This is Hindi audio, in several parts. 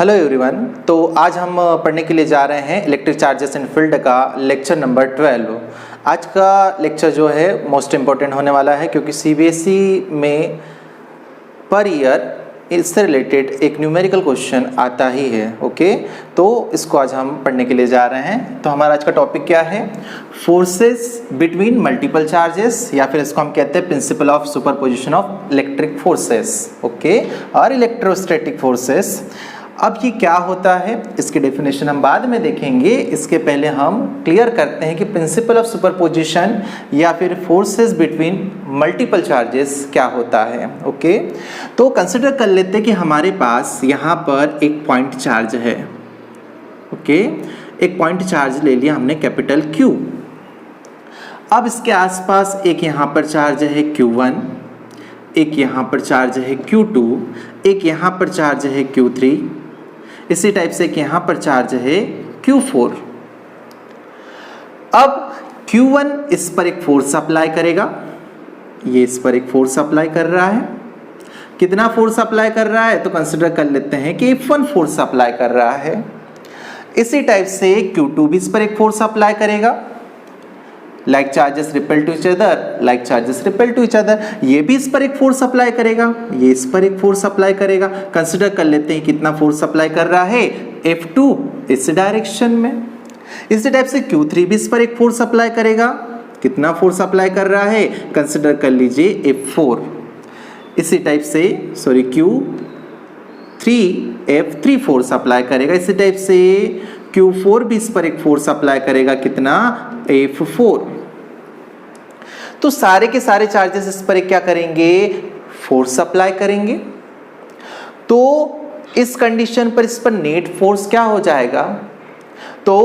Hello everyone. तो आज हम पढ़ने के लिए जा रहे हैं इलेक्ट्रिक चार्जेस इन फील्ड का लेक्चर नंबर 12। आज का लेक्चर जो है मोस्ट इम्पॉर्टेंट होने वाला है क्योंकि सीबीएसई में पर ईयर इससे रिलेटेड एक न्यूमेरिकल क्वेश्चन आता ही है। ओके, तो इसको आज हम पढ़ने के लिए जा रहे हैं। तो हमारा आज का टॉपिक क्या है? फोर्सेस बिटवीन मल्टीपल चार्जेस, या फिर इसको हम कहते हैं principal of superposition of electric forces, okay, और इलेक्ट्रोस्टैटिक फोर्सेस। अब ये क्या होता है इसकी डेफिनेशन हम बाद में देखेंगे। इसके पहले हम क्लियर करते हैं कि प्रिंसिपल ऑफ सुपरपोजिशन या फिर फोर्सेस बिटवीन मल्टीपल चार्जेस क्या होता है। ओके, तो कंसिडर कर लेते हैं कि हमारे पास यहाँ पर एक पॉइंट चार्ज है। ओके, एक पॉइंट चार्ज ले लिया हमने कैपिटल Q। अब इसके आसपास एक यहाँ पर चार्ज है Q1, एक यहाँ पर चार्ज है Q2, एक यहाँ पर चार्ज है Q3, इसी टाइप से एक यहाँ पर चार्ज है Q4। अब Q1 इस पर एक फोर्स अप्लाई करेगा, ये इस पर एक फोर्स अप्लाई कर रहा है। कितना फोर्स अप्लाई कर रहा है? तो कंसिडर कर लेते हैं कि F1 फोर्स अप्लाई कर रहा है। इसी टाइप से Q2 भी इस पर एक फोर्स अप्लाई करेगा। Like charges repel to each other, like charges repel to each other. ये भी इस पर एक फोर्स अप्लाई करेगा, ये इस पर एक फोर्स अप्लाई करेगा। कंसिडर कर लेते हैं कितना फोर्स अप्लाई कर रहा है, F2 इस डायरेक्शन में। इसी टाइप से Q3 भी इस पर एक फोर्स अप्लाई करेगा। कितना फोर्स अप्लाई कर रहा है? कंसिडर कर लीजिए F4। इसी टाइप से Q3 F3 फोर्स अप्लाई करेगा। इसी टाइप से Q4 भी इस पर एक फोर्स अप्लाई करेगा। कितना? F4। तो सारे के सारे चार्जेस इस पर क्या करेंगे? फोर्स अप्लाई करेंगे। तो इस कंडीशन पर इस पर नेट फोर्स क्या हो जाएगा? तो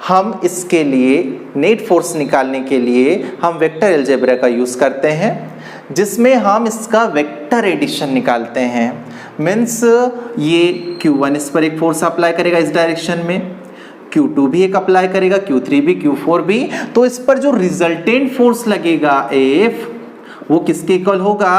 हम इसके लिए नेट फोर्स निकालने के लिए हम वेक्टर अलजेब्रा का यूज करते हैं, जिसमें हम इसका वेक्टर एडिशन निकालते हैं। मीन्स ये Q1 इस पर एक फोर्स अप्लाई करेगा इस डायरेक्शन में, Q2 भी एक अप्लाई करेगा, Q3 भी, Q4 भी। तो इस पर जो रिजल्टेंट फोर्स लगेगा F, वो किसके इक्वल होगा?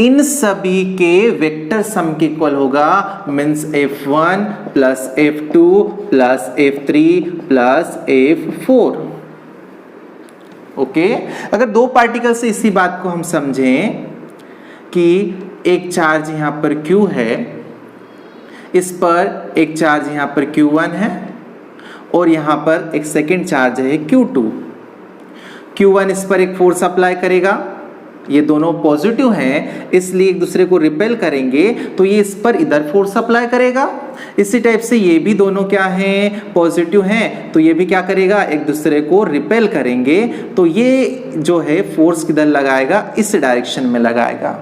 इन सभी के वेक्टर सम के इक्वल होगा। Means F1 plus F2 plus F3 plus F4। Okay, अगर दो पार्टिकल से इसी बात को हम समझें कि एक चार्ज यहाँ पर Q है, इस पर एक चार्ज यहाँ पर Q1 है और यहाँ पर एक सेकेंड चार्ज है Q2। Q1 इस पर एक फोर्स अप्लाई करेगा, ये दोनों पॉजिटिव हैं इसलिए एक दूसरे को रिपेल करेंगे, तो ये इस पर इधर फोर्स अप्लाई करेगा। इसी टाइप से ये भी दोनों क्या हैं? पॉजिटिव हैं, तो ये भी क्या करेगा? एक दूसरे को रिपेल करेंगे। तो ये जो है फोर्स किधर लगाएगा? इस डायरेक्शन में लगाएगा।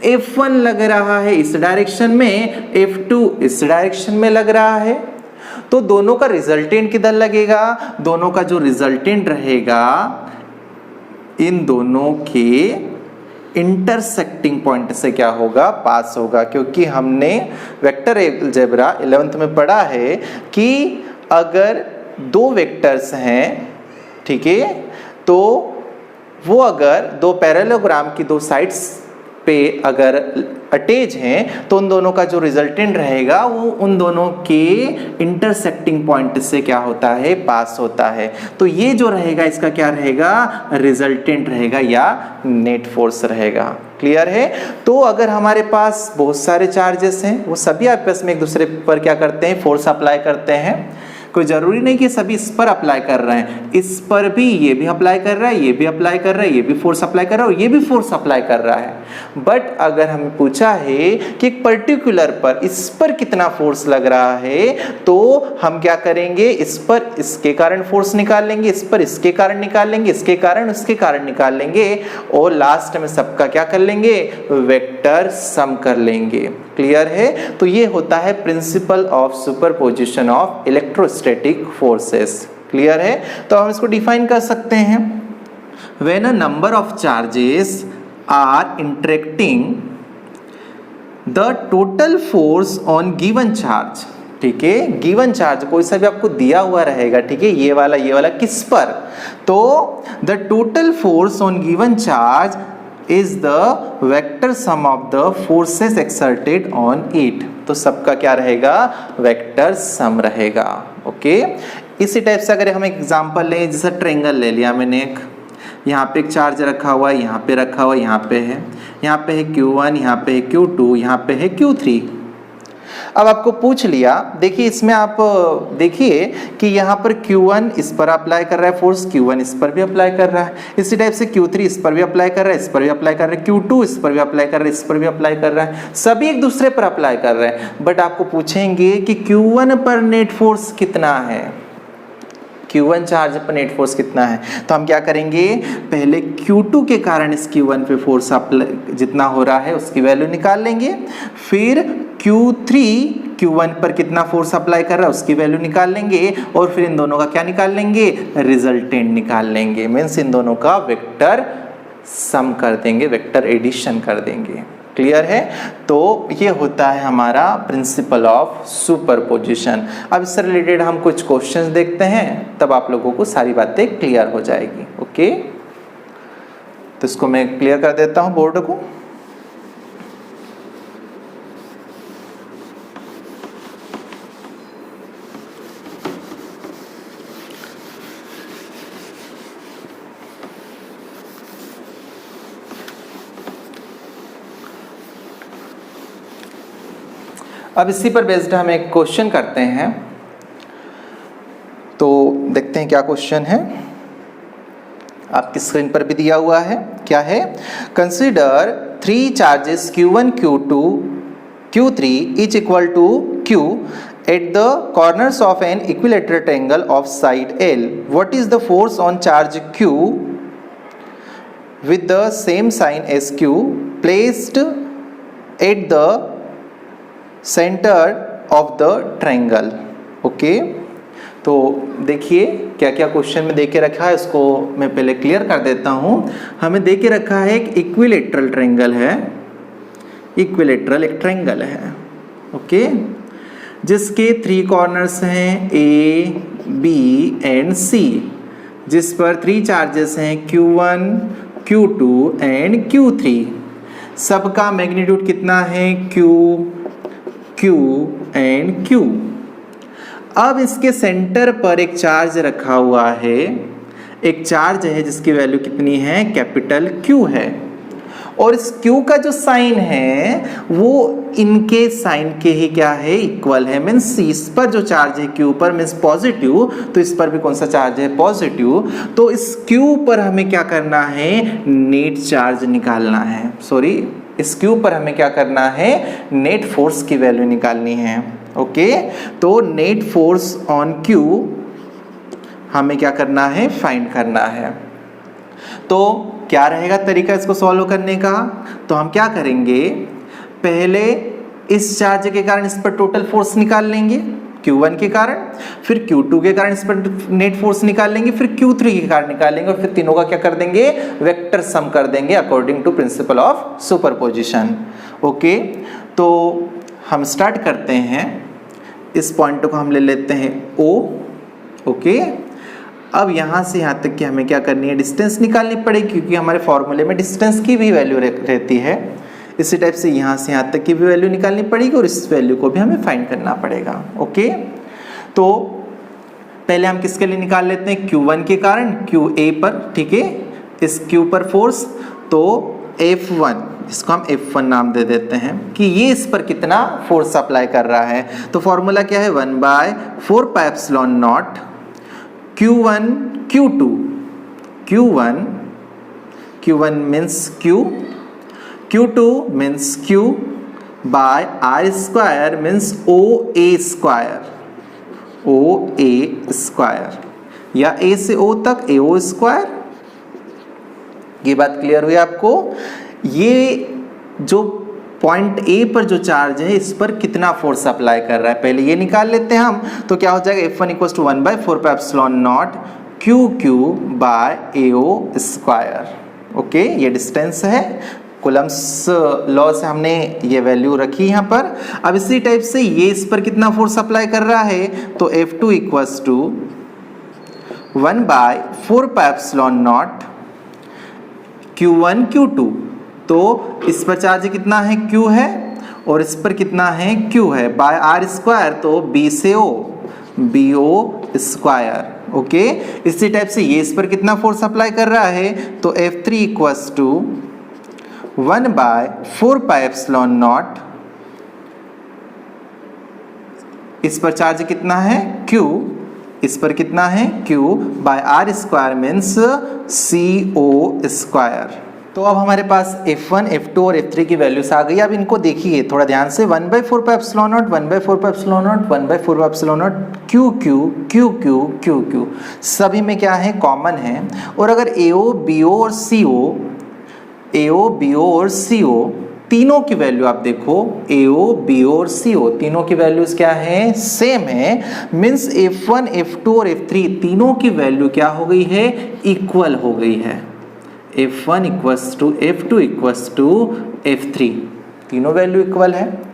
F1 लग रहा है इस डायरेक्शन में, F2 इस डायरेक्शन में लग रहा है। तो दोनों का रिजल्टेंट किधर लगेगा? दोनों का जो रिजल्टेंट रहेगा इन दोनों के इंटरसेक्टिंग पॉइंट से क्या होगा? पास होगा। क्योंकि हमने वेक्टर अलजेब्रा 11th में पढ़ा है कि अगर दो वेक्टर्स हैं, ठीक है, तो वो अगर दो पैरेललोग्राम की दो साइड्स पे अगर अटैच हैं तो उन दोनों का जो रिजल्टेंट रहेगा वो उन दोनों के इंटरसेक्टिंग पॉइंट से क्या होता है? पास होता है। तो ये जो रहेगा इसका क्या रहेगा? रिजल्टेंट रहेगा या नेट फोर्स रहेगा। क्लियर है? तो अगर हमारे पास बहुत सारे चार्जेस हैं, वो सभी आपस में एक दूसरे पर क्या करते हैं? फोर्स अप्लाई करते हैं। कोई जरूरी नहीं कि सभी इस पर अप्लाई कर रहे हैं, इस पर भी ये भी अप्लाई कर रहा है, ये भी अप्लाई कर रहा है, ये भी फोर्स अप्लाई कर रहा है और ये भी फोर्स अप्लाई कर रहा है। बट अगर हमें पूछा है कि एक पर्टिकुलर पर इस पर कितना फोर्स लग रहा है, तो हम क्या करेंगे? इस पर इसके कारण फोर्स निकाल लेंगे, इस पर इसके कारण निकाल लेंगे, इसके कारण उसके कारण निकाल लेंगे और लास्ट में सबका क्या कर लेंगे? वेक्टर सम कर लेंगे। क्लियर है? तो ये होता है principle of superposition of electrostatic forces. Clear है? तो हम इसको डिफाइन कर सकते हैं, when a number of charges are interacting the total force on given charge. ठीक है, गिवन चार्ज कोई सा भी आपको दिया हुआ रहेगा, ठीक है, ये वाला किस पर? तो the total force on given charge is the vector sum of the forces exerted on it. तो सबका क्या रहेगा, वेक्टर सम रहेगा। ओके, इसी टाइप से अगर हम एक एग्जांपल लें, जैसे ट्रायंगल ले लिया मैंने एक, यहाँ पे एक चार्ज रखा हुआ है, यहाँ पे रखा हुआ है, यहाँ पे है Q1, यहाँ पे है Q2, यहाँ पे है Q3। अब आपको पूछ लिया, देखिए इसमें आप देखिए कि यहाँ पर Q1 इस पर अप्लाई कर रहा है फोर्स, Q1 इस पर भी अप्लाई कर रहा है, इसी टाइप से Q3 इस पर भी अप्लाई कर रहा है, इस पर भी अप्लाई कर रहा है, Q2 इस पर भी अप्लाई कर रहा है, इस पर भी अप्लाई कर रहा है, सभी एक दूसरे पर अप्लाई कर रहे हैं। बट आपको पूछेंगे कि Q1 पर नेट फोर्स कितना है, Q1 चार्ज पर नेट फोर्स कितना है, तो हम क्या करेंगे, पहले Q2 के कारण इस Q1 पे फोर्स जितना हो रहा है उसकी वैल्यू निकाल लेंगे, फिर Q3 Q1 पर कितना फोर्स अप्लाई कर रहा है उसकी वैल्यू निकाल लेंगे, और फिर इन दोनों का क्या निकाल लेंगे, रिजल्टेंट निकाल लेंगे। मीन्स इन दोनों का वेक्टर सम कर देंगे, वेक्टर एडिशन कर देंगे। क्लियर है? तो ये होता है हमारा प्रिंसिपल ऑफ सुपरपोजिशन। अब इससे रिलेटेड हम कुछ क्वेश्चंस देखते हैं, तब आप लोगों को सारी बातें क्लियर हो जाएगी। ओके, तो इसको मैं क्लियर कर देता हूं बोर्ड को। अब इसी पर बेस्ड हम एक क्वेश्चन करते हैं, तो देखते हैं क्या क्वेश्चन है। आपकी स्क्रीन पर भी दिया हुआ है, क्या है, consider 3 charges Q1, Q2, Q3 each equal to Q at the corners of an equilateral triangle of side L. What is the force on charge Q with the same sign as Q placed at the centre of the triangle? Okay, तो देखिए क्या क्या क्वेश्चन में देके रखा है, इसको मैं पहले क्लियर कर देता हूं। हमें देके रखा है एक इक्विलेटरल ट्रायंगल है, इक्विलेटरल एक ट्रायंगल है, ओके, जिसके 3 कॉर्नर्स हैं A, B एंड C, जिस पर 3 चार्जेस हैं Q1, Q2 एंड Q3। सबका मैग्नीट्यूड कितना है, Q एंड Q। अब इसके सेंटर पर एक चार्ज रखा हुआ है, एक चार्ज है जिसकी वैल्यू कितनी है, कैपिटल Q है, और इस Q का जो साइन है वो इनके साइन के ही क्या है, इक्वल है। मीन्स इस पर जो चार्ज है Q पर मीन्स पॉजिटिव, तो इस पर भी कौन सा चार्ज है, पॉजिटिव। तो इस Q पर हमें क्या करना है, नेट चार्ज निकालना है, सॉरी इस Q पर हमें क्या करना है, नेट फोर्स की वैल्यू निकालनी है। ओके, तो नेट फोर्स ऑन Q हमें क्या करना है, फाइंड करना है। तो क्या रहेगा तरीका इसको सॉल्व करने का, तो हम क्या करेंगे, पहले इस चार्ज के कारण इस पर टोटल फोर्स निकाल लेंगे Q1 के कारण, फिर Q2 के कारण इस पर नेट फोर्स निकाल लेंगे, फिर Q3 के कारण निकाल लेंगे, और फिर तीनों का क्या कर देंगे, वेक्टर सम कर देंगे according to principle of superposition. Okay, तो हम स्टार्ट करते हैं, इस पॉइंट को हम ले लेते हैं O। ओके, अब यहाँ से यहाँ तक कि हमें क्या करनी है, डिस्टेंस निकालनी पड़ेगी, क्योंकि हमारे फॉर्मूले में डिस्टेंस की भी वैल्यू रहती है। इसी टाइप से यहाँ से यहाँ तक की भी वैल्यू निकालनी पड़ेगी, और इस वैल्यू को भी हमें फाइंड करना पड़ेगा। ओके, तो पहले हम किसके लिए निकाल लेते हैं, Q1 के कारण, QA पर, ठीक है, इस Q पर फोर्स, तो F1, इसको हम F1 नाम दे देते हैं कि ये इस पर कितना फोर्स अप्लाई कर रहा है। तो फॉर्मूला क्या है, 1/4πε0 Q1 Q2, Q1 means Q, Q2 means Q by R square means OA square, या A से O तक AO स्क्वायर। ये बात क्लियर हुई आपको? ये जो पॉइंट A पर जो चार्ज है इस पर कितना फोर्स अप्लाई कर रहा है, पहले ये निकाल लेते हैं हम। तो क्या हो जाएगा, F1 = 1/4πε0 QQ by AO square. Okay, ये डिस्टेंस है, कूलम्ब्स लॉ से हमने ये वैल्यू रखी यहाँ पर। अब इसी टाइप से ये इस पर कितना फोर्स अप्लाई कर रहा है, तो F2 = 1/4πε0 Q1 Q2। तो इस पर चार्ज कितना है, Q है, और इस पर कितना है Q है बाय आर स्क्वायर, तो B से O, BO स्क्वायर। ओके, इसी टाइप से ये इस पर कितना फोर्स अप्लाई कर रहा है, तो F3 इक्वल्स टू 1/4πε0, इस पर चार्ज कितना है Q, इस पर कितना है Q by R square means CO square. तो अब हमारे पास F1, F2 और F3 की वैल्यूज आ गई। अब इनको देखिए थोड़ा ध्यान से, 1/4πε0, 1/4πε0, 1/4πε0, Q Q Q Q Q Q, सभी में क्या है, कॉमन है। और अगर AO, BO और CO, AO, BO और CO तीनों की वैल्यू आप देखो, AO, BO और CO तीनों की वैल्यूज क्या है, सेम है। मीन्स F1, F2 और F3 तीनों की वैल्यू क्या हो गई है, इक्वल हो गई है। F1 equals to F2 equals to F3, तीनों वैल्यू इक्वल है।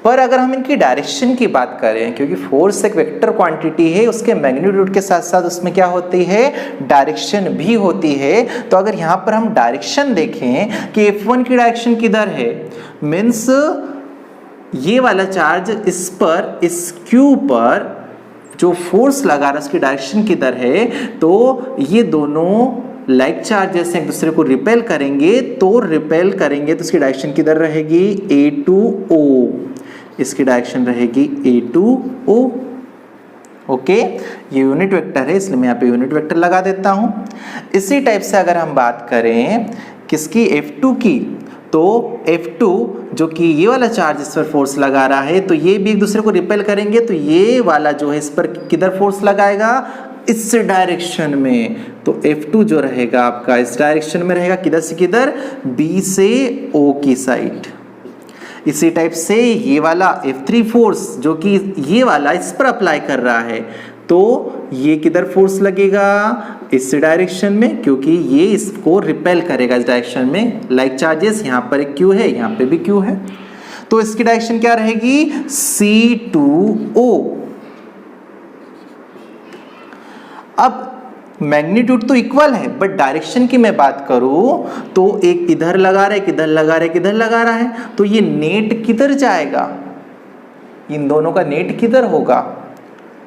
पर अगर हम इनकी डायरेक्शन की बात करें, क्योंकि फोर्स एक वेक्टर क्वांटिटी है, उसके मैग्नीट्यूड के साथ साथ उसमें क्या होती है, डायरेक्शन भी होती है। तो अगर यहाँ पर हम डायरेक्शन देखें कि F1 की डायरेक्शन किधर है, मीन्स ये वाला चार्ज इस पर, इस Q पर जो फोर्स लगा रहा है उसकी डायरेक्शन किधर है, तो ये दोनों लाइक चार्ज जैसे एक दूसरे को रिपेल करेंगे, तो रिपेल करेंगे तो इसकी डायरेक्शन किधर रहेगी, A2O, इसकी डायरेक्शन रहेगी A2O। ओके, ये यूनिट वेक्टर है इसलिए मैं यहाँ पे यूनिट वेक्टर लगा देता हूँ। इसी टाइप से अगर हम बात करें किसकी, F2 की, तो F2 जो कि ये वाला चार्ज इस पर फोर्स लगा रहा है, तो ये भी एक दूसरे को रिपेल करेंगे, तो ये वाला जो है इस पर किधर फोर्स लगाएगा, इस डायरेक्शन में। तो F2 जो रहेगा आपका इस डायरेक्शन में रहेगा, किधर से किधर, B से O की साइड। इसी टाइप से ये वाला F3 फोर्स जो कि ये वाला इस पर अप्लाई कर रहा है, तो ये किधर फोर्स लगेगा, इस डायरेक्शन में, क्योंकि ये इसको रिपेल करेगा इस डायरेक्शन में। लाइक चार्जेस, यहाँ पर एक Q है, यहाँ पे भी Q है, तो इसकी डायरेक्शन क्या रहेगी, C2O। अब मैग्नीट्यूड तो इक्वल है, बट डायरेक्शन की मैं बात करूं तो एक इधर लगा रहा है, किधर लगा रहा है, किधर लगा रहा है, तो ये नेट किधर जाएगा, इन दोनों का नेट किधर होगा,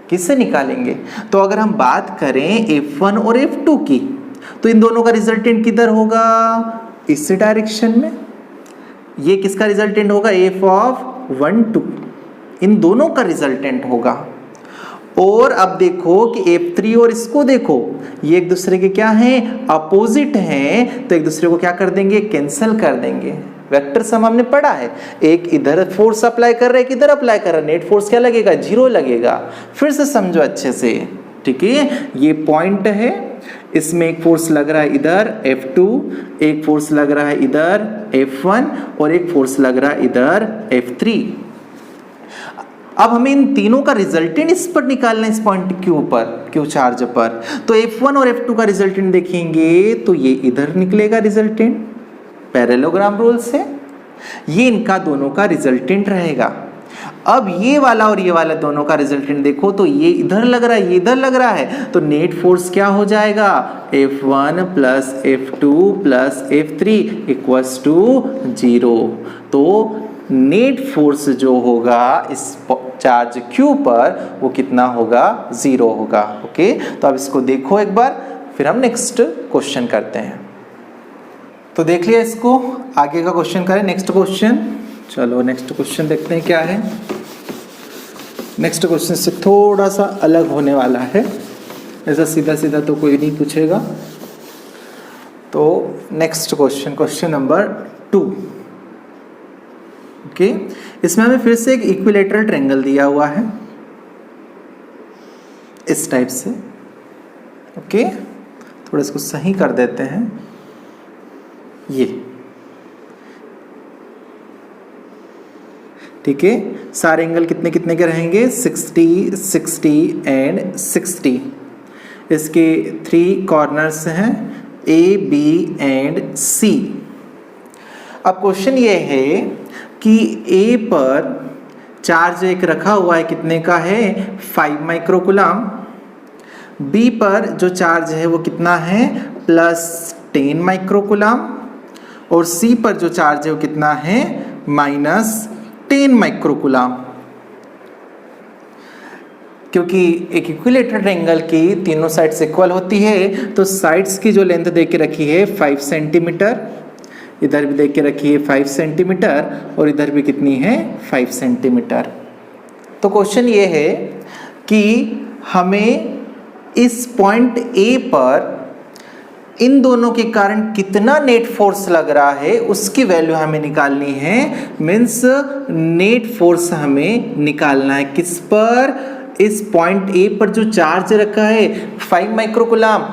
किससे निकालेंगे। तो अगर हम बात करें F1 और F2 की, तो इन दोनों का रिजल्टेंट किधर होगा, इस डायरेक्शन में। ये किसका रिजल्टेंट होगा, F ऑफ 1, 2, इन दोनों का रिजल्टेंट होगा। और अब देखो कि F3 और इसको देखो, ये एक दूसरे के क्या हैं, अपोजिट हैं, तो एक दूसरे को क्या कर देंगे, कैंसिल कर देंगे। वेक्टर सम हमने पढ़ा है, एक इधर फोर्स अप्लाई कर रहा है, किधर अप्लाई कर रहा है, नेट फोर्स क्या लगेगा, 0 लगेगा। फिर से समझो अच्छे से, ठीक है, ये पॉइंट है, इसमें एक फोर्स लग रहा है इधर F2, एक फोर्स लग रहा है इधर F1 और एक फोर्स लग रहा है इधर F3। अब हमें इन तीनों का रिजल्टेंट इस पर निकालना है, इस पॉइंट Q पर, Q चार्ज पर। तो F1 और F2 का रिजल्टेंट देखेंगे तो ये इधर निकलेगा रिजल्टेंट, पैरेललोग्राम रूल से, ये इनका दोनों का रिजल्टेंट रहेगा। अब ये वाला और ये वाला दोनों का रिजल्टेंट देखो, तो ये इधर लग रहा है, ये इधर लग रहा है, तो नेट फोर्स क्या हो जाएगा, F1 plus F2 plus F3 equals to 0। तो नेट फोर्स जो होगा इस चार्ज Q पर वो कितना होगा, 0 होगा। ओके, तो अब इसको देखो एक बार, फिर हम नेक्स्ट क्वेश्चन करते हैं। तो देख लिया इसको, आगे का क्वेश्चन करें, नेक्स्ट क्वेश्चन। चलो नेक्स्ट क्वेश्चन देखते हैं क्या है। नेक्स्ट क्वेश्चन से थोड़ा सा अलग होने वाला है, ऐसा सीधा सीधा तो कोई नहीं पूछेगा। तो next question, question number 2। Okay, इसमें हमें फिर से एक इक्विलेटरल ट्रायंगल दिया हुआ है इस टाइप से। ओके, थोड़ा इसको सही कर देते हैं। ये ठीक है, सारे एंगल कितने कितने के रहेंगे, 60, 60 एंड 60। इसके 3 कॉर्नर्स हैं A, B एंड C। अब क्वेश्चन ये है कि A पर चार्ज एक रखा हुआ है, कितने का है, 5 माइक्रोकूलम। B पर जो चार्ज है वो कितना है, +10 माइक्रोकूलम। और C पर जो चार्ज है वो कितना है, 10 माइक्रोकुलाम। क्योंकि एक इक्विलेटरल ट्रायंगल की तीनों साइड्स इक्वल होती है, तो साइड्स की जो लेंथ दे के रखी है 5 सेंटीमीटर, इधर भी दे के रखी है 5 सेंटीमीटर, और इधर भी कितनी है 5 सेंटीमीटर। तो क्वेश्चन ये है कि हमें इस पॉइंट ए पर इन दोनों के कारण कितना नेट फोर्स लग रहा है उसकी वैल्यू हमें निकालनी है। मीन्स नेट फोर्स हमें निकालना है किस पर, इस पॉइंट ए पर जो चार्ज रखा है 5 माइक्रोकुलाम,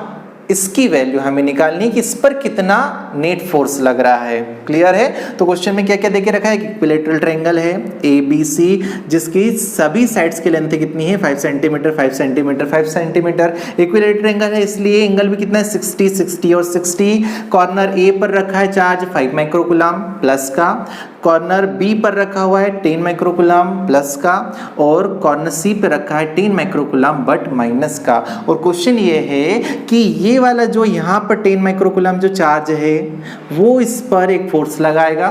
इसकी वैल्यू हमें निकालनी है कि इस पर कितना नेट फोर्स लग रहा है। क्लियर है? तो क्वेश्चन में क्या क्या देके रखा है कि इक्विलेटरल ट्रायंगल है ABC, जिसकी सभी साइड्स की लेंथ कितनी है 5 centimetre 5 centimetre 5 centimetre. Equilateral triangle है इसलिए एंगल भी कितना है 60 60 और 60। कॉर्नर ए पर रखा है चार्ज 5 माइक्रोकुलाम प्लस का, कॉर्नर बी पर रखा हुआ है 10 माइक्रोकुलाम प्लस का, और कॉर्नर सी पर रखा है 10 माइक्रोकुलाम बट माइनस का। और क्वेश्चन ये है कि ये वाला जो यहाँ पर 10 माइक्रोकुलाम जो चार्ज है वो इस पर एक फोर्स लगाएगा,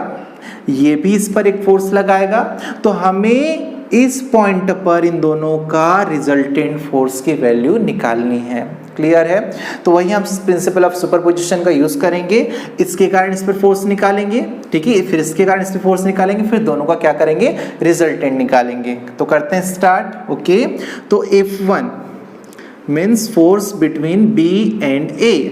ये भी इस पर एक फोर्स लगाएगा, तो हमें इस पॉइंट पर इन दोनों का रिजल्टेंट फोर्स की वैल्यू निकालनी है। क्लियर है? तो वही हम प्रिंसिपल ऑफ सुपरपोजिशन का यूज करेंगे, इसके कारण इस पर फोर्स निकालेंगे, ठीक है, फिर इसके कारण इस पर फोर्स निकालेंगे, फिर दोनों का क्या करेंगे, रिजल्टेंट निकालेंगे। तो करते हैं स्टार्ट। ओके, तो F1 means force between B and A,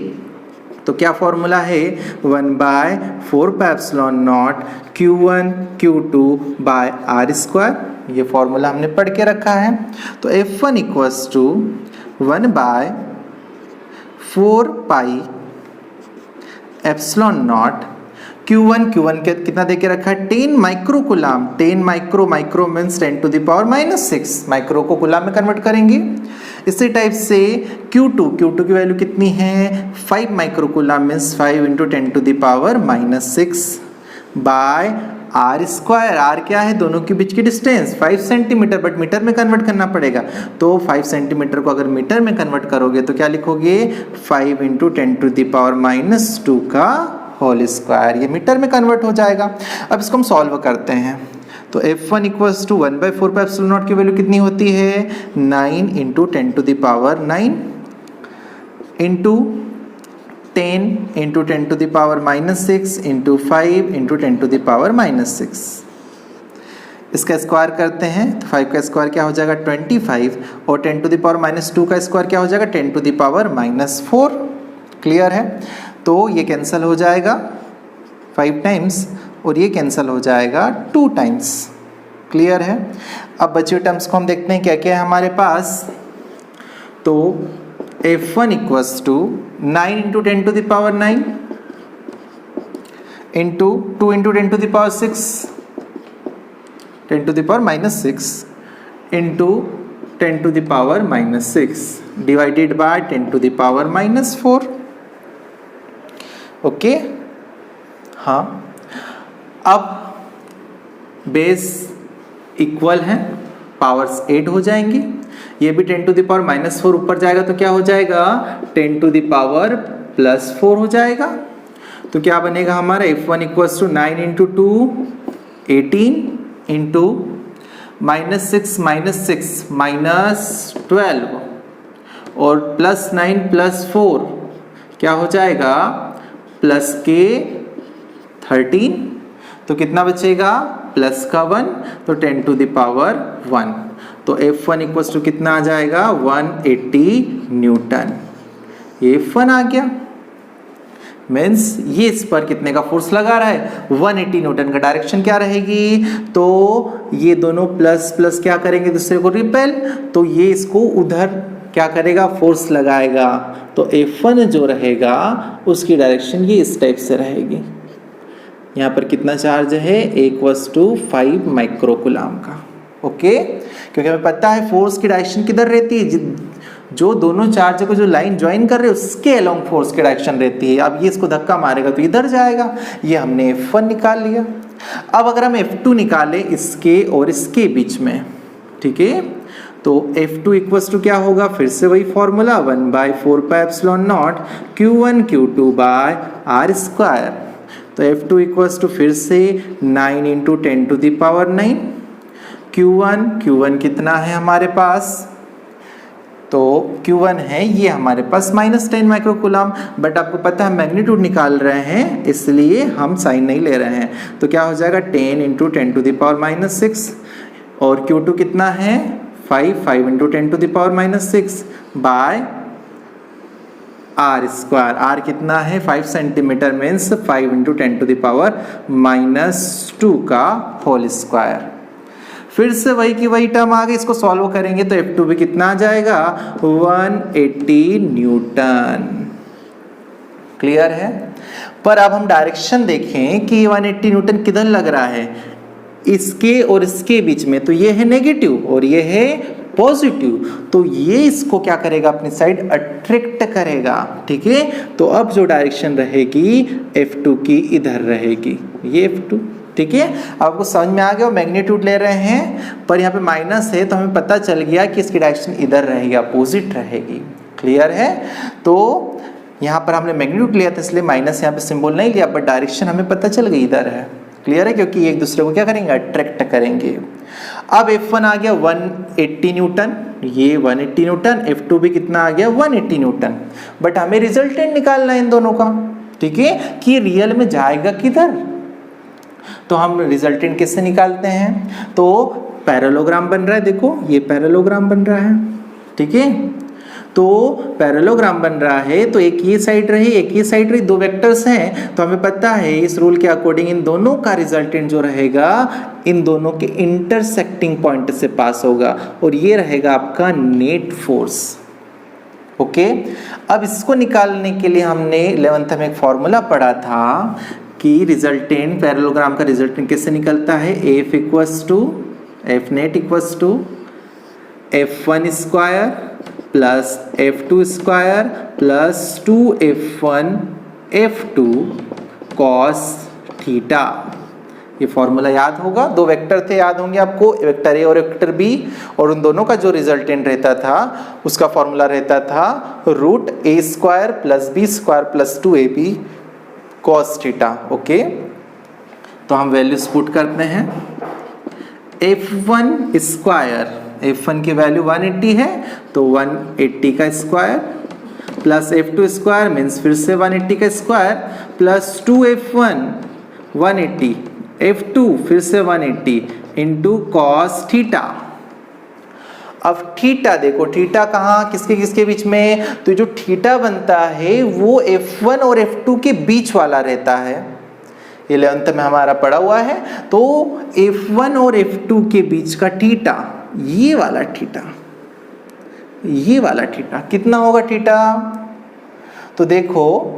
तो क्या फॉर्मूला है 1/4πε0 Q1 Q2 by R square, ये फॉर्मूला हमने पढ़ के रखा है। तो F1 इक्वल्स टू 1/4πε0 Q1 के कितना देके रखा है 10 microcoulomb, 10 micro means 10 to the power -6, micro को कुलाम में कन्वर्ट करेंगे। इसी टाइप से Q2 की वैल्यू कितनी है 5 microcoulomb means 5 into 10 to the power -6 by R square. R क्या है, दोनों के बीच की डिस्टेंस 5 सेंटीमीटर, बट मीटर में कन्वर्ट करना पड़ेगा, तो 5 सेंटीमीटर को अगर मीटर में कन्वर्ट करोगे तो क्या लिखोगे 5 इंटू 10 टू द पावर -2 का होल स्क्वायर, ये मीटर में कन्वर्ट हो जाएगा। अब इसको हम सॉल्व करते हैं, तो F1 इक्वल्स टू 1/4πε0 की वैल्यू कितनी होती है 9 into 10 to the power 9 into 10 into 10 to the power -6 into 5 into 10 to the power -6। इसका स्क्वायर करते हैं तो 5 का स्क्वायर क्या हो जाएगा 25, और 10 टू द पावर -2 का स्क्वायर क्या हो जाएगा 10 टू द पावर -4। क्लियर है? तो ये कैंसिल हो जाएगा 5 टाइम्स, और ये कैंसिल हो जाएगा 2 टाइम्स। क्लियर है? अब बचे हुए टर्म्स को हम देखते हैं क्या क्या है हमारे पास। तो F1 equals to 9 into 10 to the power 9 into 2 into 10 to the power 6, 10 to the power -6 into 10 to the power -6 divided by 10 to the power -4। Okay, हाँ, अब बेस इक्वल है, पावर्स 8 हो जाएंगी, ये भी 10 टू द पावर -4 ऊपर जाएगा तो क्या हो जाएगा 10 टू द पावर +4 हो जाएगा। तो क्या बनेगा हमारा F1 equals to 9 into 2 18 into -6 -12 और +9 +4 क्या हो जाएगा +13, तो कितना बचेगा +1, तो 10 टू द पावर 1, तो F1 इक्वल्स टू कितना आ जाएगा 180 न्यूटन। ये F1 आ गया, मीन्स ये इस पर कितने का फोर्स लगा रहा है 180 न्यूटन का। डायरेक्शन क्या रहेगी, तो ये दोनों प्लस प्लस क्या करेंगे दूसरे को रिपेल, तो ये इसको उधर क्या करेगा फोर्स लगाएगा, तो F1 जो रहेगा उसकी डायरेक्शन ये इस टाइप से रहेगी। यहाँ पर कितना चार्ज है 1/5 माइक्रोकुलाम का। ओके, क्योंकि हमें पता है फोर्स की डायरेक्शन किधर रहती है, जो दोनों चार्ज को जो लाइन ज्वाइन कर रहे हैं उसके अलोंग फोर्स की डायरेक्शन रहती है। अब ये इसको धक्का मारेगा तो इधर जाएगा, ये हमने F1 निकाल लिया। अब अगर हम F2 निकालें इसके और इसके बीच में, ठीक है, तो F2 इक्वल्स टू क्या होगा, फिर से वही formula 1/4πε0 Q1 Q2 by R square. तो तो F2 इक्वल्स टू फिर से 9 into 10 to the power 9। Q1 कितना है हमारे पास, तो Q1 है ये हमारे पास -10 माइक्रोकूलम, बट आपको पता है मैग्नीट्यूड निकाल रहे हैं इसलिए हम साइन नहीं ले रहे हैं, तो क्या हो जाएगा 10 इंटू 10 टू द पावर -6। और Q2 कितना है 5 into 10 to the power -6 by R²। R कितना है 5 centimetre means 5 into 10 to the power -2 का होल स्क्वायर। फिर से वही की वही टर्म आ गई, इसको सॉल्व करेंगे तो F2 भी कितना आ जाएगा 180 न्यूटन। क्लियर है। पर अब हम डायरेक्शन देखें कि 180 न्यूटन किधर लग रहा है, इसके और इसके बीच में, तो ये है नेगेटिव और ये है पॉजिटिव, तो ये इसको क्या करेगा अपनी साइड अट्रैक्ट करेगा। ठीक है, तो अब जो डायरेक्शन रहेगी F2 की इधर रहेगी, ये F2। ठीक है, आपको समझ में आ गया, मैग्नीट्यूड ले रहे हैं पर यहाँ पे माइनस है तो हमें पता चल गया कि इसकी डायरेक्शन इधर रहेगी, अपोजिट रहेगी। क्लियर है। तो यहाँ पर हमने मैग्नीट्यूड लिया था इसलिए माइनस यहाँ पे सिंबल नहीं लिया, पर डायरेक्शन हमें पता चल गई इधर है। क्लियर है, क्योंकि एक दूसरे को क्या करेंगे अट्रैक्ट करेंगे। अब F1 आ गया 180 न्यूटन, ये 180 न्यूटन, F2 भी कितना आ गया 180 न्यूटन, बट हमें रिजल्टेंट निकालना है इन दोनों का। ठीक है, कि रियल में जाएगा किधर, तो हम रिजल्टेंट किससे निकालते हैं, तो पैरेललोग्राम बन रहा है, देखो ये पैरेललोग्राम बन रहा है। ठीक है, तो पैरेललोग्राम बन रहा है तो एक ये साइड रही एक ये साइड रही, दो वेक्टर्स हैं, तो हमें पता है इस रूल के अकॉर्डिंग इन दोनों का रिजल्टेंट जो रहेगा इन दोनों के इंटरसेक्टिंग पॉइंट से पास होगा और ये रहेगा आपका नेट फोर्स। ओके, अब इसको निकालने के लिए हमने 11th में एक फॉर्मूला पढ़ा था कि रिजल्टेंट पैरेललोग्राम का रिजल्टेंट कैसे निकलता है, F equals to F net equals to F1 square plus F2 square plus 2F1 F2 cos theta. ये फॉर्मूला याद होगा, दो वेक्टर थे याद होंगे आपको, वेक्टर ए और वेक्टर बी, और उन दोनों का जो रिजल्टेंट रहता था उसका फॉर्मूला रहता था root A square plus B square plus 2ab cos theta. Okay, तो हम वैल्यूज पुट करते हैं। F1 स्क्वायर, F1 की वैल्यू 180 है तो 180 का square plus F2 square means फिर से 180 का स्क्वायर प्लस 2F1 180 F2 फिर से 180 इंटू कॉस थीटा। अब थीटा देखो, थीटा कहाँ किसके किसके बीच में, तो जो थीटा बनता है वो F1 और F2 के बीच वाला रहता है, 11th में हमारा पड़ा हुआ है। तो F1 और F2 के बीच का थीटा, ये वाला थीटा, ये वाला थीटा कितना होगा थीटा, तो देखो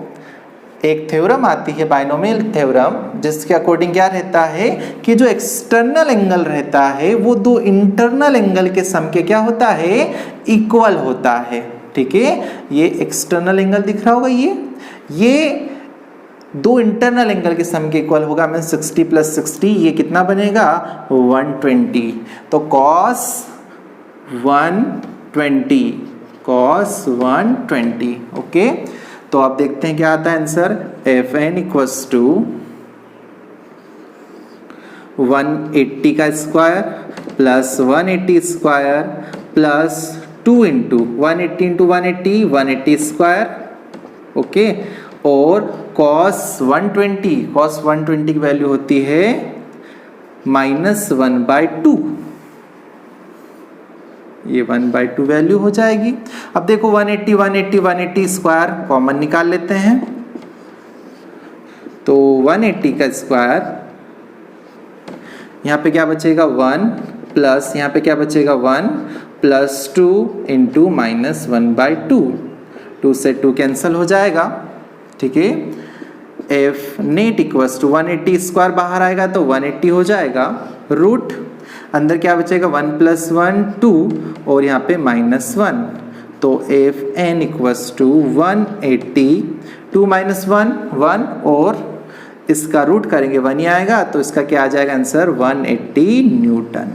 एक थ्योरम आती है बाइनोमियल थ्योरम, जिसके अकॉर्डिंग क्या रहता है कि जो एक्सटर्नल एंगल रहता है वो दो इंटरनल एंगल के सम के क्या होता है इक्वल होता है। ठीक है, ये एक्सटर्नल एंगल दिख रहा होगा, ये दो इंटरनल एंगल के सम के इक्वल होगा, मीन 60 प्लस 60 ये कितना बनेगा 120, तो cos 120 cos 120। ओके, तो आप देखते हैं क्या आता है आंसर, Fn इक्वल्स टू 180 का square plus 180 square plus 2 into 180 into 180 square. Okay, और cos 120 की वैल्यू होती है -1/2, ये 1/2 वैल्यू हो जाएगी। अब देखो 180 स्क्वायर कॉमन निकाल लेते हैं, तो 180 का स्क्वायर यहाँ पे क्या बचेगा 1 प्लस यहाँ पे क्या बचेगा 1 प्लस 2 इंटू -1/2, 2 से 2 कैंसिल हो जाएगा। ठीक है, F net equals to 180 square बाहर आएगा तो 180 हो जाएगा, रूट अंदर क्या बचेगा 1 प्लस 1 2 और यहाँ पे -1, तो Fn इक्वल्स टू 180, 2 - 1 1 और इसका रूट करेंगे 1 ही आएगा, तो इसका क्या आ जाएगा आंसर 180 न्यूटन।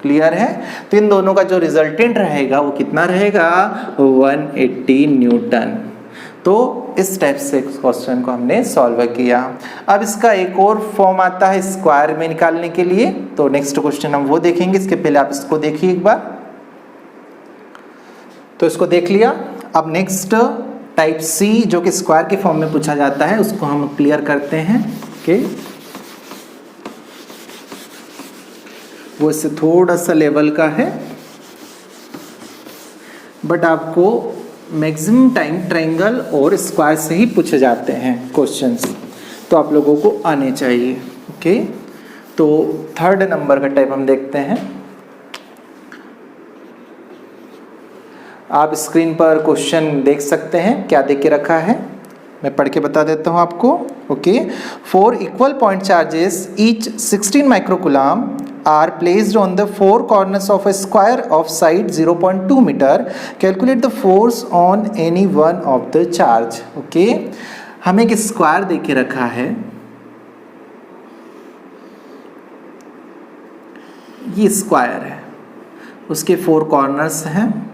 क्लियर है, तो इन दोनों का जो रिजल्टेंट रहेगा वो कितना रहेगा 180 न्यूटन। तो इस टाइप से क्वेश्चन को हमने सॉल्व किया। अब इसका एक और फॉर्म आता है स्क्वायर में निकालने के लिए, तो नेक्स्ट क्वेश्चन हम वो देखेंगे। इसके पहले आप इसको देखिए एक बार। तो इसको देख लिया। अब नेक्स्ट टाइप सी जो कि स्क्वायर के फॉर्म में पूछा जाता है उसको हम क्लियर करते हैं। ओके, वो इससे थोड़ा सा लेवल का है, बट आपको मैक्सिमम टाइम ट्रायंगल और स्क्वायर से ही पूछे जाते हैं क्वेश्चंस, तो आप लोगों को आने चाहिए। ओके, तो थर्ड नंबर का टाइप हम देखते हैं। आप स्क्रीन पर क्वेश्चन देख सकते हैं, क्या देख के रखा है मैं पढ़ के बता देता हूं आपको। Okay, 4 equal point charges each 16 microcoulomb are placed on the four corners of a square of side 0.2 meter. Calculate the force on any one of the charge. Okay, हमें एक स्क्वायर दे के रखा है, ये स्क्वायर है, उसके 4 कॉर्नर्स हैं,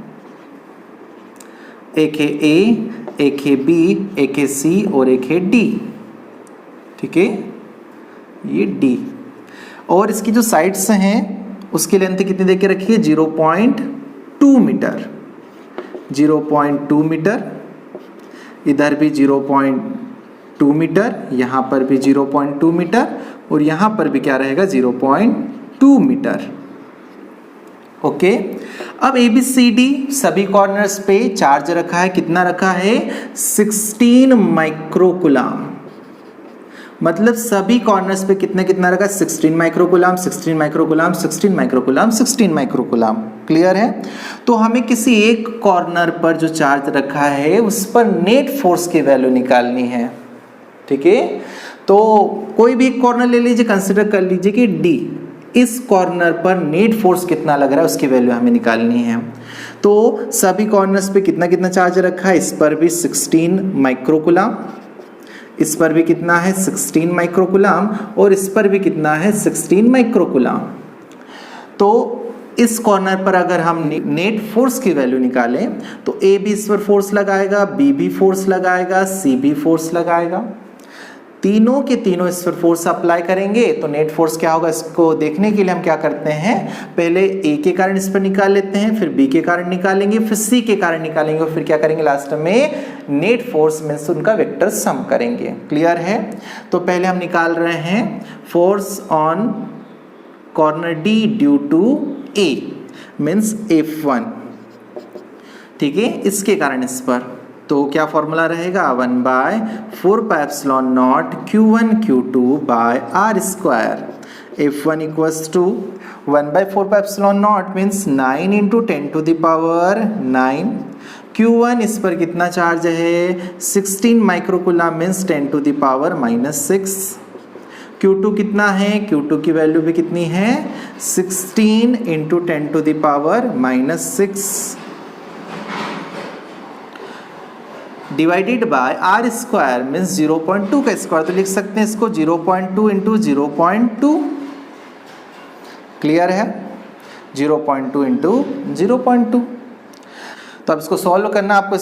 एक है A, एक है B, एक है C और एक है D। ठीक है, ये D, और इसकी जो साइड्स हैं उसकी लेंथ कितनी देके रखी है 0.2 मीटर। 0.2 मीटर, इधर भी 0.2 मीटर, यहाँ पर भी 0.2 मीटर और यहाँ पर भी क्या रहेगा 0.2 मीटर। ओके, अब ABCD सभी कॉर्नर्स पे चार्ज रखा है, कितना रखा है 16 माइक्रोकूलम, मतलब सभी कॉर्नर्स पे कितना कितना रखा 16 microcoulomb, 16 microcoulomb, 16 microcoulomb, 16 microcoulomb. Clear है? तो हमें किसी एक कॉर्नर पर जो चार्ज रखा है उस पर नेट फोर्स की वैल्यू निकालनी है। ठीक है, तो कोई भी एक कॉर्नर ले लीजिए, कंसिडर कर लीजिए कि D, इस कॉर्नर पर नेट फोर्स कितना लग रहा है उसकी वैल्यू हमें निकालनी है। तो सभी कॉर्नर्स पे कितना कितना चार्ज रखा है, इस पर भी 16 माइक्रोकूलम, इस पर भी कितना है 16 माइक्रोकूलम और इस पर भी कितना है 16 माइक्रोकूलम। तो इस कॉर्नर पर अगर हम नेट फोर्स की वैल्यू निकालें तो A भी इस पर फोर्स लगाएगा, B भी फोर्स लगाएगा, C भी फोर्स लगाएगा, तीनों के तीनों इस पर फोर्स अप्लाई करेंगे तो नेट फोर्स क्या होगा, इसको देखने के लिए हम क्या करते हैं, पहले A के कारण इस पर निकाल लेते हैं, फिर B के कारण निकालेंगे, फिर C के कारण निकालेंगे और फिर क्या करेंगे लास्ट में नेट फोर्स मीन्स उनका वेक्टर सम करेंगे। क्लियर है? तो पहले हम निकाल रहे हैं force on corner D due to A means F1। ठीक है, इसके कारण इस पर तो क्या फॉर्मूला रहेगा 1/4πε0 Q1 Q2 by R square। F1 equals to 1/4πε0 means 9 into 10 to the power 9। Q1 इस पर कितना चार्ज है 16 microcoulomb means 10 to the power -6। Q2 कितना है, Q2 की वैल्यू भी कितनी है 16 into 10 to the power -6 divided bye R square means 0.2 का स्क्वायर, तो लिख सकते हैं इसको 0.2 इंटू 0.2। क्लियर है? 0.2 इंटू 0.2। तो अब इसको सॉल्व करना, आपको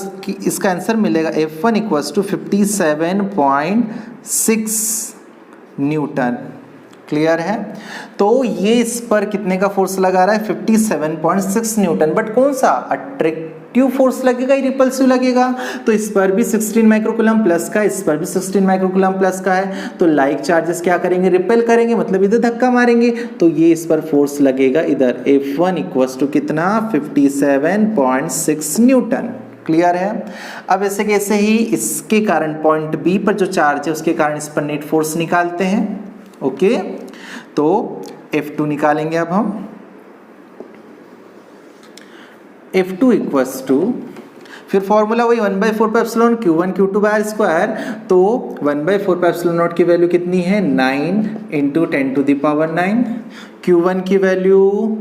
इसका आंसर मिलेगा F1 equals to 57.6 Newton. Clear है? तो ये इस पर कितने का फोर्स लगा रहा है 57.6 न्यूटन, बट कौन सा अट्रैक्टिव फोर्स लगेगा या रिपल्सिव लगेगा, तो इस पर भी 16 माइक्रोकूलम प्लस का, इस पर भी 16 माइक्रोकूलम प्लस का है, तो लाइक चार्जेस क्या करेंगे रिपेल करेंगे, मतलब इधर धक्का मारेंगे, तो ये इस पर फोर्स लगेगा इधर। F1 इक्वल्स टू कितना 57.6 न्यूटन। क्लियर है? अब ऐसे कैसे ही इसके कारण पॉइंट बी पर जो चार्ज है उसके कारण इस पर नेट फोर्स निकालते हैं। ओके, तो F2 निकालेंगे अब हम। F2 इक्वल्स टू, फिर फॉर्मूला वही 1/4πε Q1 Q2 बाय स्क्वायर, तो 1/4πε0 की वैल्यू कितनी है 9 into 10 to the power 9। Q1 की वैल्यू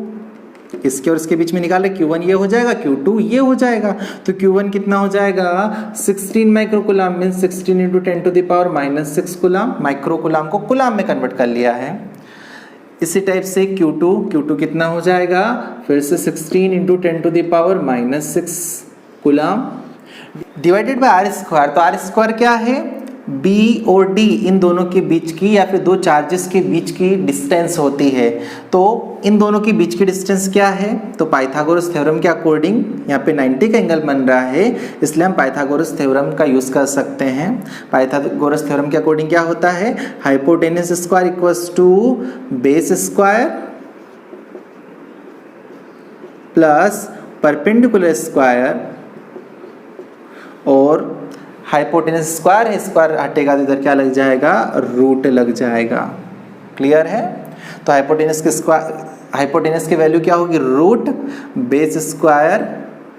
इसके और इसके बीच में निकाले, Q1 ये हो जाएगा, Q2 ये हो जाएगा, तो Q1 कितना हो जाएगा 16 microcoulomb means 16 into 10 to the power -6 coulomb. Microcoulomb को कूलम में कन्वर्ट कर लिया है। इसी टाइप से Q2 कितना हो जाएगा, फिर से 16 into 10 to the power -6 coulomb divided by R square, तो आर स्क्वायर क्या है, बी और डी इन दोनों के बीच की या फिर दो चार्जेस के बीच की डिस्टेंस होती है। तो इन दोनों के बीच की डिस्टेंस क्या है, तो पाइथागोरस थ्योरम के अकॉर्डिंग यहाँ पे 90 का एंगल बन रहा है, इसलिए हम पाइथागोरस थ्योरम का यूज कर सकते हैं। पाइथागोरस थ्योरम के अकॉर्डिंग क्या होता है, hypotenuse square equals to base square plus perpendicular square, और हाइपोटेनस स्क्वायर है, स्क्वायर हटेगा तो इधर क्या लग जाएगा, रूट लग जाएगा। क्लियर है। तो हाइपोटेनस की वैल्यू क्या होगी, root base square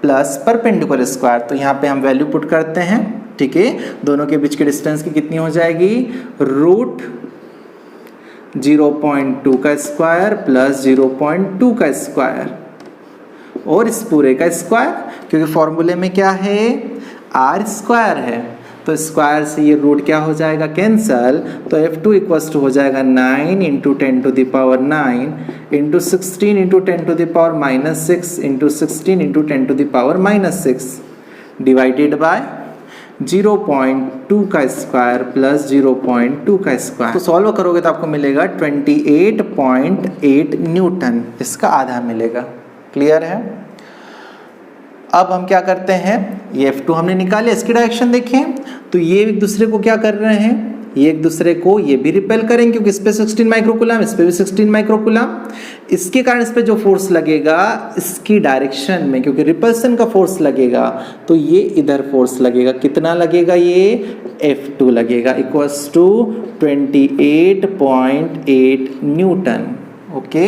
plus perpendicular square. तो यहाँ पे हम वैल्यू पुट करते हैं, ठीक है। दोनों के बीच की डिस्टेंस की कितनी हो जाएगी, रूट 0.2 का स्क्वायर प्लस 0.2 का स्क्वायर और इस पूरे का स्क्वायर, क्योंकि फॉर्मूले में क्या है, आर स्क्वायर है, तो स्क्वायर से ये रूट क्या हो जाएगा, कैंसल। तो F2 इक्वल्स टू हो जाएगा 9 into 10 to the power 9 into 16 into 10 to the power -6 into 16 into 10 to the power -6 divided by 0.2 का स्क्वायर प्लस 0.2 का स्क्वायर। तो सॉल्व करोगे तो आपको मिलेगा 28.8 न्यूटन, इसका आधा मिलेगा। क्लियर है। अब हम क्या करते हैं, ये F2 हमने निकाले, इसकी डायरेक्शन देखें तो ये एक दूसरे को क्या कर रहे हैं, ये एक दूसरे को ये भी रिपेल करेंगे, क्योंकि इस पे 16 माइक्रोकूलम, इस पे भी 16 माइक्रोकूलम। इसके कारण इस पे जो फोर्स लगेगा इसकी डायरेक्शन में, क्योंकि रिपल्सन का फोर्स लगेगा, तो ये इधर फोर्स लगेगा, कितना लगेगा, ये F2 लगेगा, इक्वल्स टू 28.8 न्यूटन। ओके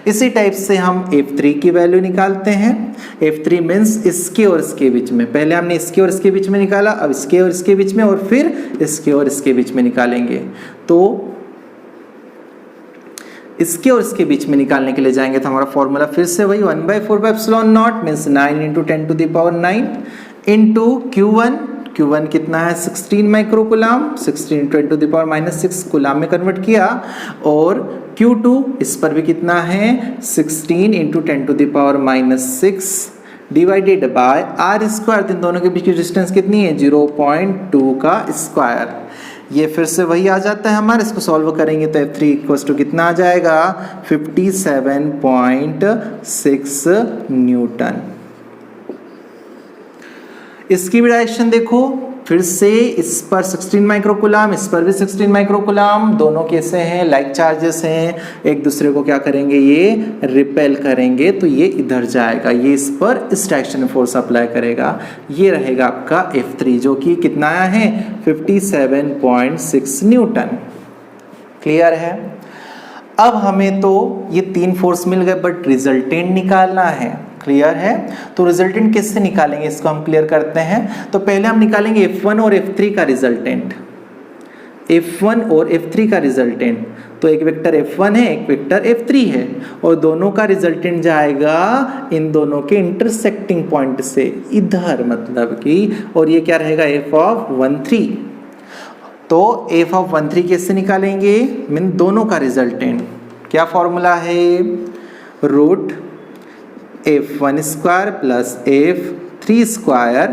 इसी टाइप से हम F3 की वैल्यू निकालते हैं। F3 मीन्स इसके और इसके बीच में, पहले हमने इसके और इसके बीच में निकाला, अब इसके और इसके बीच में, और फिर इसके और इसके बीच में निकालेंगे। तो इसके और इसके बीच में निकालने के लिए जाएंगे तो हमारा फॉर्मूला फिर से वही 1/4 means 9 into 10 to the power 9 into Q1 कितना है, 16 microcoulomb, 16 into 10 to the power -6 coulomb में कन्वर्ट किया, और Q2 इस पर भी कितना है, 16 into 10 to the power -6 divided by R square. इन दोनों के बीच की डिस्टेंस कितनी है, 0.2 का स्क्वायर। ये फिर से वही आ जाता है हमारे, इसको सॉल्व करेंगे तो F3 इक्वल्स टू कितना आ जाएगा, 57.6 न्यूटन। इसकी भी डायरेक्शन देखो, फिर से इस पर 16 माइक्रोकूलम, इस पर भी 16 माइक्रोकूलम, दोनों कैसे हैं, लाइक चार्जेस हैं, एक दूसरे को क्या करेंगे, ये रिपेल करेंगे, तो ये इधर जाएगा, ये इस पर इस डायरेक्शन में फोर्स अप्लाई करेगा। ये रहेगा आपका F3 जो कि कितना आया है, 57.6 न्यूटन। क्लियर है। अब हमें तो ये तीन फोर्स मिल गए, बट रिजल्टेंट निकालना है। क्लियर है। तो रिजल्टेंट किससे निकालेंगे, इसको हम क्लियर करते हैं। तो पहले हम निकालेंगे F1 और F3 का रिजल्टेंट, F1 और F3 का रिजल्टेंट। तो एक वेक्टर F1 है, एक वेक्टर F3 है, और दोनों का रिजल्टेंट जाएगा इन दोनों के इंटरसेक्टिंग पॉइंट से इधर, मतलब कि, और ये क्या रहेगा, F(1,3). तो F(1,3) कैसे निकालेंगे, मीन दोनों का रिजल्टेंट। क्या फॉर्मूला है, root F1 square plus F3 square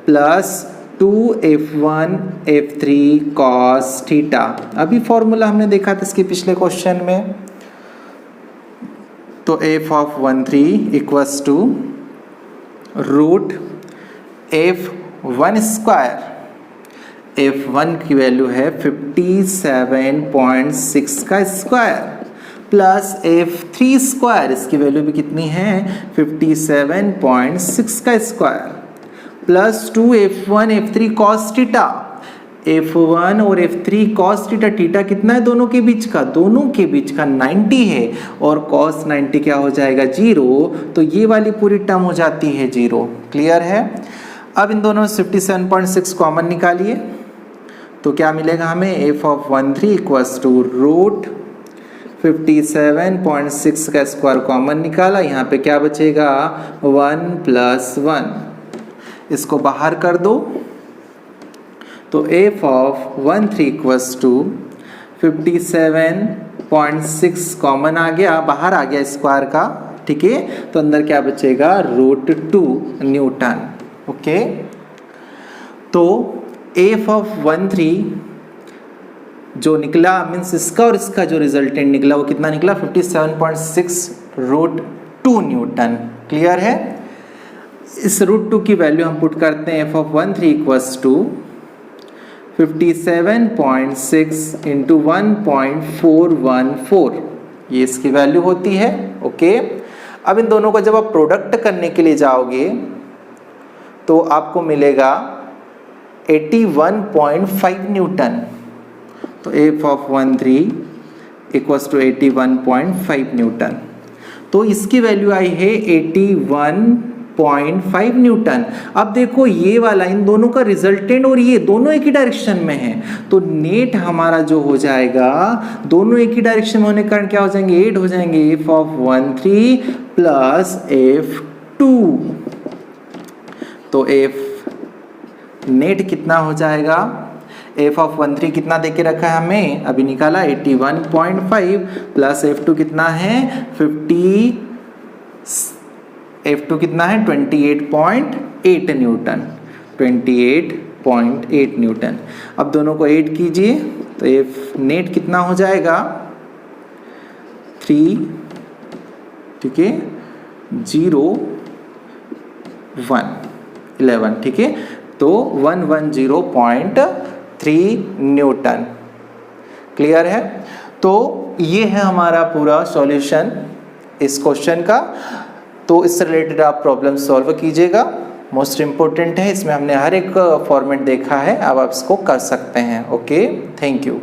plus 2F1 F3 cos theta. अभी फॉर्मूला हमने देखा था इसके पिछले क्वेश्चन में। तो F(1,3) equals to root F1 square, F1 की वैल्यू है 57.6 का स्क्वायर, प्लस F3 स्क्वायर, इसकी वैल्यू भी कितनी है, 57.6 का square, plus 2F1 F3 cos theta. F1 और F3 cos थीटा, थीटा कितना है दोनों के बीच का, दोनों के बीच का 90 है, और cos 90 क्या हो जाएगा, 0। तो ये वाली पूरी टर्म हो जाती है 0। क्लियर है। अब इन दोनों 57.6 कॉमन निकालिए, तो क्या मिलेगा हमें, F(1,3) इक्वल्स टू रूट 57.6 का स्क्वायर कॉमन निकाला, यहाँ पे क्या बचेगा, 1 + 1, इसको बाहर कर दो। तो F(1,3) इक्वल्स टू 57.6 कॉमन आ गया, बाहर आ गया स्क्वायर का, ठीक है। तो अंदर क्या बचेगा, रूट 2 न्यूटन। ओके तो एफ ऑफ 13 जो निकला मीन्स इसका और इसका जो रिजल्टेंट निकला वो कितना निकला 57.6√2 न्यूटन। क्लियर है। इस √2 की वैल्यू हम पुट करते हैं F of 13 equals to 57.6 into 1.414, ये इसकी वैल्यू होती है। ओके, अब इन दोनों को जब आप प्रोडक्ट करने के लिए जाओगे तो आपको मिलेगा 81.5 न्यूटन। तो F of 13 equals to 81.5 newton. तो इसकी वैल्यू आई है 81.5 न्यूटन। अब देखो ये वाला इन दोनों का रिजल्टेंट और ये दोनों एक ही डायरेक्शन में है, तो नेट हमारा जो हो जाएगा दोनों एक ही डायरेक्शन में होने के कारण क्या हो जाएंगे 8 हो जाएंगे। एफ ऑफ 13 प्लस F2, तो एफ नेट कितना हो जाएगा, एफ ऑफ 13 कितना देके रखा है हमें अभी निकाला 81.5 प्लस F2 कितना है 50, F2 कितना है 28.8 न्यूटन, 28.8 न्यूटन। अब दोनों को 8 कीजिए तो एफ नेट कितना हो जाएगा 3, ठीक है 0 1 11, ठीक है, तो 110.3 न्यूटन। क्लियर है। तो ये है हमारा पूरा सॉल्यूशन इस क्वेश्चन का। तो इससे रिलेटेड आप प्रॉब्लम सॉल्व कीजिएगा, मोस्ट इम्पोर्टेंट है, इसमें हमने हर एक फॉर्मेट देखा है, अब आप इसको कर सकते हैं। Okay, thank you.